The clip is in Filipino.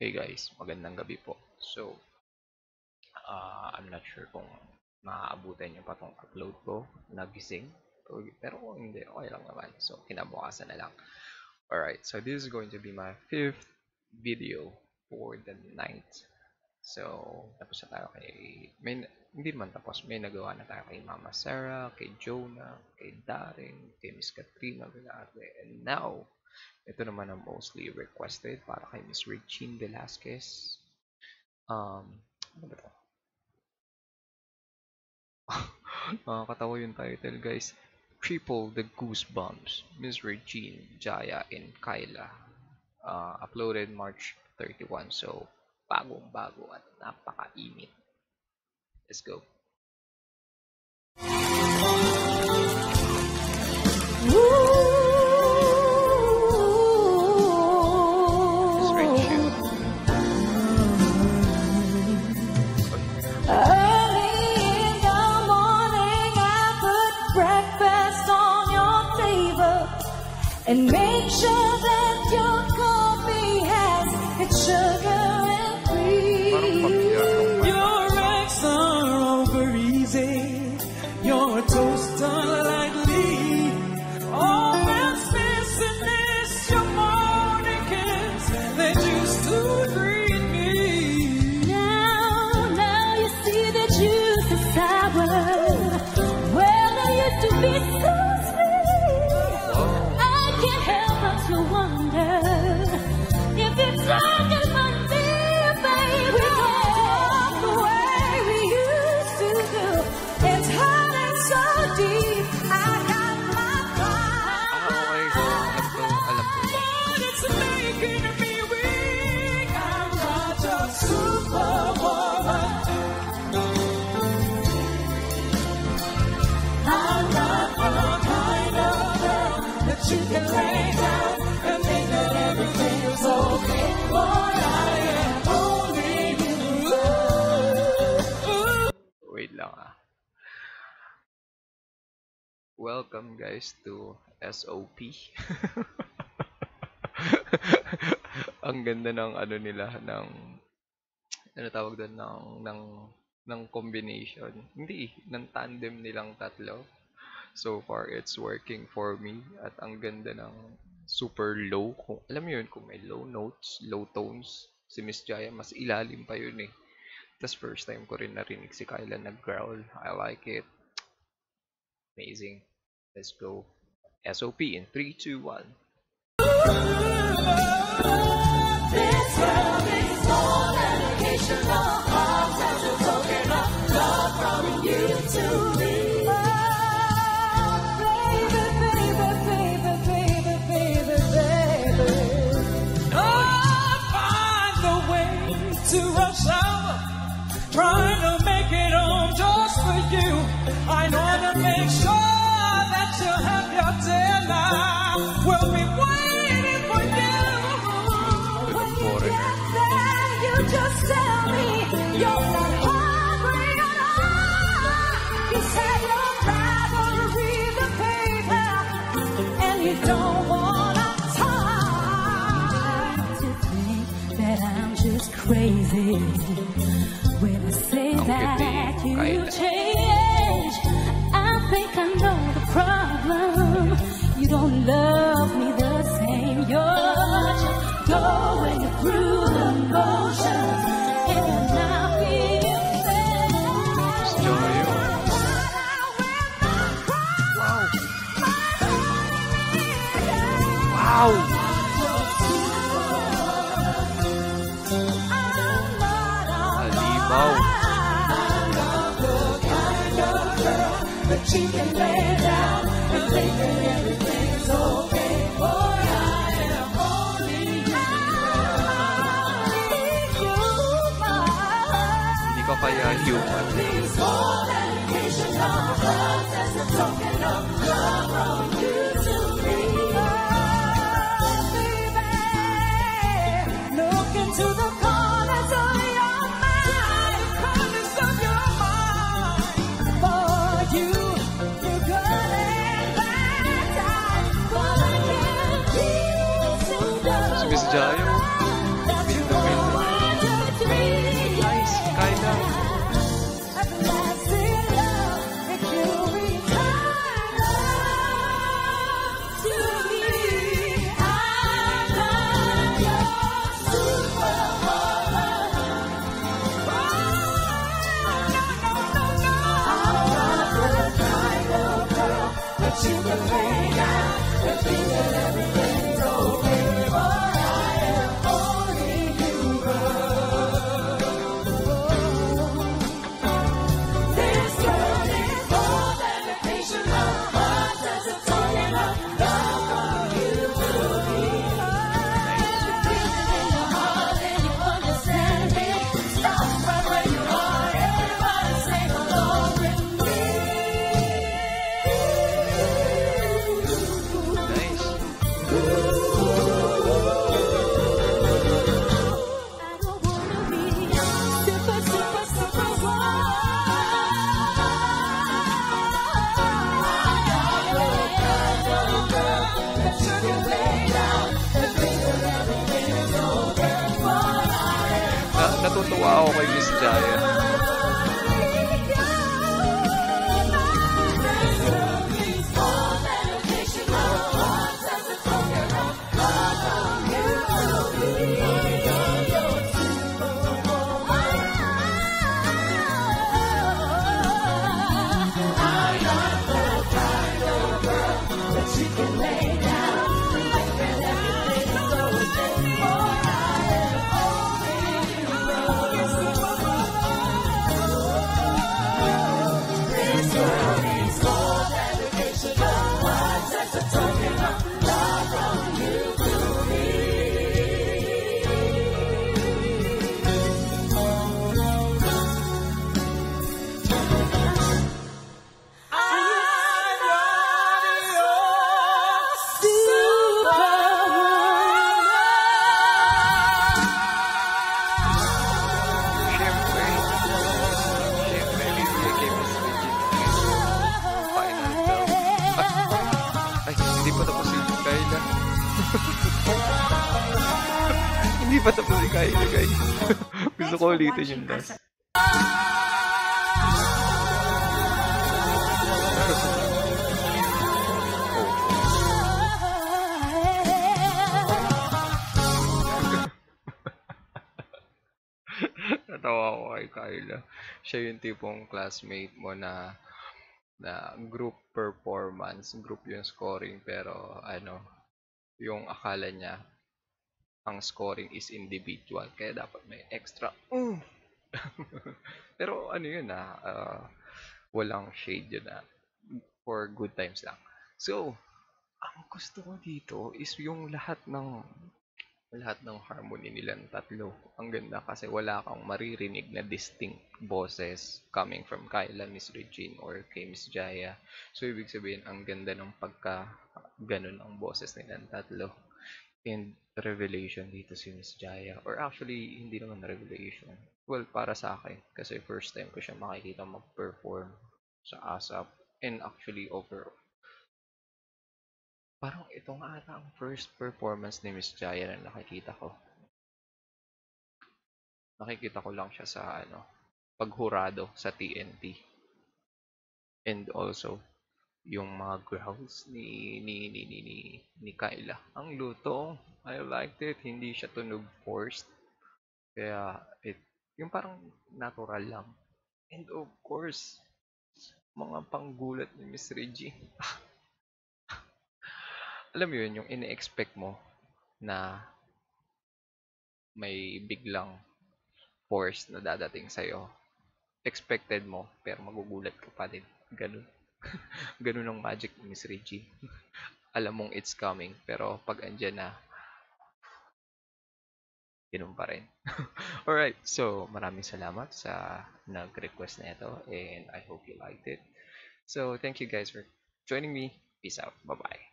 Hey guys, magandang gabi po. So, I'm not sure kung maaabutan niyo pa tong upload ko, nagising. Pero kung hindi, okay lang naman. So, kinabukasan na lang. Alright, so this is going to be my 5th video for the night. So, tapos na tayo hindi man tapos, may nagawa na tayo kay Mama Sarah, kay Jonah, kay Daring, kay Miss Katrina Velarde, and now, ito naman ang mostly requested para kay Miss Regine Velasquez. Ano ba ito? Nakakatawa yung title, guys. Triple the Goosebumps, Miss Regine, Jaya, and Kyla. Uploaded March 31, so bagong-bago at napakainit. Let's go. And make sure that your coffee has its sugar and cream. Your eggs are over easy, your toast lightly. All that's missing is your morning kiss that used to greet me. Now you see the juice is sour. Well, I used to be so to wonder if it's talking about me, baby. We walk the way we used to do. It's hard and so deep. I got my pride, but it's making me weak. I'm not your superwoman. I'm not the kind of girl that you can lay down. Wait lang Welcome guys to SOP. Ang ganda ng ano nila, ng ano tawag doon, ng combination. Hindi, ng tandem nilang tatlo. So far it's working for me at ang ganda ng super low. Kung alam mo yun, kung may low notes, low tones, si Miss Jaya mas ilalim pa yun eh. That's first time ko rin narinig si Kyla nag-growl. I like it. Amazing. Let's go. SOP in 3, 2, 1. This world is more than occasional. Arms as a token of love from you to me. To rush out, trying to make it home just for you. I wanna make sure that you have your dinner. We'll be waiting for you. When you get there, you just tell me you're not hungry at all. You said you'd rather read the paper, and you don't wanna talk to think that I'm just crazy when I say that you change. I think I know the problem. You don't love me the same. You're just going through the motions, and you're not feeling Wow. But you can lay down and think that everything's okay. Boy, I am only you. Hindi ka kaya human. Please hold an occasion of love as a token of love from you to me. Baby, look into the corners of your mind, corners of your mind. For you, you're good and bad, but I can't be so good. Si Miss Jaya, Wow, kay Miss Jaya. Siyempre, siyempre, bibigay kay Miss Regine final daw. Ay, hindi pa tapos si Kyla. Hindi pa tapos si Kyla, guys. Gusto ko ulitin yung last. Natawa ko kay Kyla. Siya yung tipong classmate mo na group performance, group yung scoring, pero ano, yung akala niya ang scoring is individual, kaya dapat may extra. Pero ano yun walang shade yun for good times lang. So, ang gusto ko dito is yung lahat ng harmony nilang tatlo. Ang ganda kasi wala kang maririnig na distinct boses coming from Kyla, Miss Regine, or kay Miss Jaya. So, ibig sabihin, ang ganda ng pagka ganun ang boses nilang tatlo. And revelation dito si Miss Jaya. Or actually, hindi naman revelation. Well, para sa akin. Kasi first time ko siya makikita mag-perform sa ASAP. And actually, overall, parang ito nga ata ang first performance ni Miss Jaya na nakikita ko. Nakikita ko lang siya sa paghurado sa TNT. And also, yung mga growls ni Kyla. Ang lutong. I liked it. Hindi siya tunog forced. Kaya, yung parang natural lang. And of course, mga panggulat ni Miss Reggie. Alam mo yun, yung ine-expect mo na may biglang force na dadating sa'yo. Expected mo, pero magugulat ka pa din. Ganun. Ganun ang magic ni Miss Reggie. Alam mong it's coming, pero pag andyan na, ganun pa rin. Alright, so maraming salamat sa nag-request na ito, and I hope you liked it. So, thank you guys for joining me. Peace out. Bye-bye.